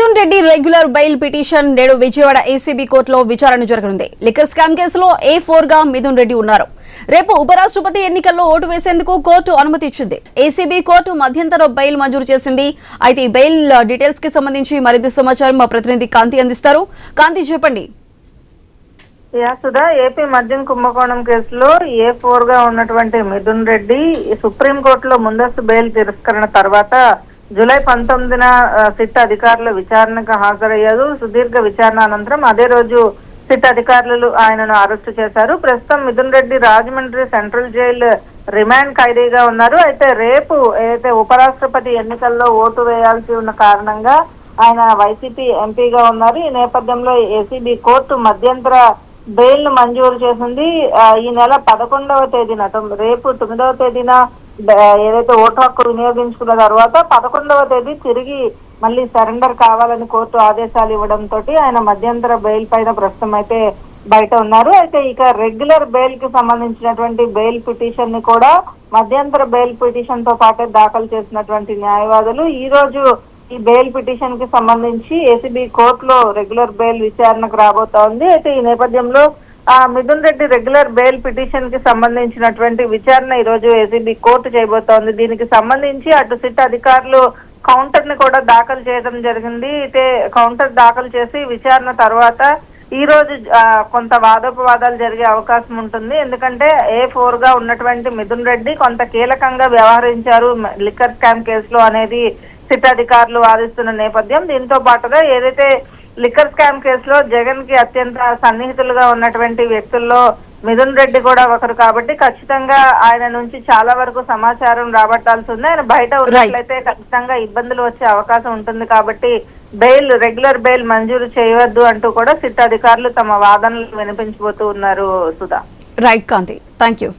Mithun Reddy regular bail petition నేడు Vijayawada ACB కోర్టులో విచారణ జరగనుంది. లిక్కర్ స్కామ్ కేసులో A4 గా మిథున్ రెడ్డి ఉన్నారు. రేపు ఉపరాష్ట్రపతి ఎన్నికల్లో ఓటు వేసేందుకు కోర్టు అనుమతి ఇచ్చింది. ఏసీబీ కోర్టు మధ్యంతర బెయిల్ మంజూరు చేసింది. అయితే ఈ బెయిల్ డీటెయిల్స్ కి సంబంధించి మరింత సమాచారం మా ప్రతినిధి కాంతి అందిస్తారు. కాంతి, చెప్పండి. సుధా, ఏపీ మద్యం కుంభకోణం కేసులో A4 గా ఉన్నటువంటి మిథున్ రెడ్డి సుప్రీంకోర్టులో ముందస్తు బెయిల్ తిరస్కరణ తర్వాత జూలై 19న సిట్ అధికారులు విచారణకు హాజరయ్యారు. సుదీర్ఘ విచారణ అనంతరం అదే రోజు సిట్ అధికారులు ఆయనను అరెస్టు చేశారు. ప్రస్తుతం Mithun Reddy Rajahmundry central jail remand ఖైదీగా ఉన్నారు. అయితే రేపు ఏదైతే ఉపరాష్ట్రపతి ఎన్నికల్లో ఓటు వేయాల్సి ఉన్న కారణంగా ఆయన వైసీపీ ఎంపీగా ఉన్నారు. ఈ నేపథ్యంలో ఏసీబీ కోర్టు మధ్యంతర బెయిల్ ను మంజూరు చేసింది. ఈ నెల 11వ తేదీన రేపు 9వ తేదీన ఏదైతే ఓటు హక్కు వినియోగించుకున్న తర్వాత 11వ తేదీ తిరిగి మళ్ళీ సరెండర్ కావాలని కోర్టు ఆదేశాలు ఇవ్వడంతో ఆయన మధ్యంతర బెయిల్ పైన ప్రస్తుతం అయితే బయట ఉన్నారు. అయితే ఇక రెగ్యులర్ బెయిల్ కి సంబంధించినటువంటి బెయిల్ పిటిషన్ ని కూడా మధ్యంతర బెయిల్ పిటిషన్ తో పాటే దాఖలు చేసినటువంటి న్యాయవాదులు ఈ రోజు ఈ బెయిల్ పిటిషన్ కి సంబంధించి ఏసీబీ కోర్టులో రెగ్యులర్ బెయిల్ విచారణకు రాబోతోంది. అయితే ఈ నేపథ్యంలో Mithun Reddy regular bail petition కి సంబంధించినటువంటి విచారణ ఈ రోజు ఏసీబీ కోర్టు చేయబోతోంది. దీనికి సంబంధించి అటు సిట్ అధికారులు కౌంటర్ ని కూడా దాఖలు చేయడం జరిగింది. అయితే కౌంటర్ దాఖలు చేసి విచారణ తర్వాత ఈ రోజు కొంత వాదోపవాదాలు జరిగే అవకాశం ఉంటుంది. ఎందుకంటే A4 గా ఉన్నటువంటి మిథున్ రెడ్డి కొంత కీలకంగా వ్యవహరించారు లిక్కర్ స్కామ్ కేసులో అనేది సిట్ అధికారులు వాదిస్తున్న నేపథ్యం. దీంతో పాటుగా ఏదైతే లిక్కర్ స్కామ్ కేసులో జగన్ కి అత్యంత సన్నిహితులుగా ఉన్నటువంటి వ్యక్తుల్లో మిథున్ రెడ్డి కూడా ఒకరు కాబట్టి ఖచ్చితంగా ఆయన నుంచి చాలా వరకు సమాచారం రాబట్టాల్సి ఉంది. ఆయన బయట ఉన్నట్లయితే ఖచ్చితంగా ఇబ్బందులు వచ్చే అవకాశం ఉంటుంది. కాబట్టి రెగ్యులర్ బెయిల్ మంజూరు చేయవద్దు అంటూ కూడా సిట్ అధికారులు తమ వాదనలు వినిపించబోతూ ఉన్నారు. Sudha. Right Kanthi, thank you.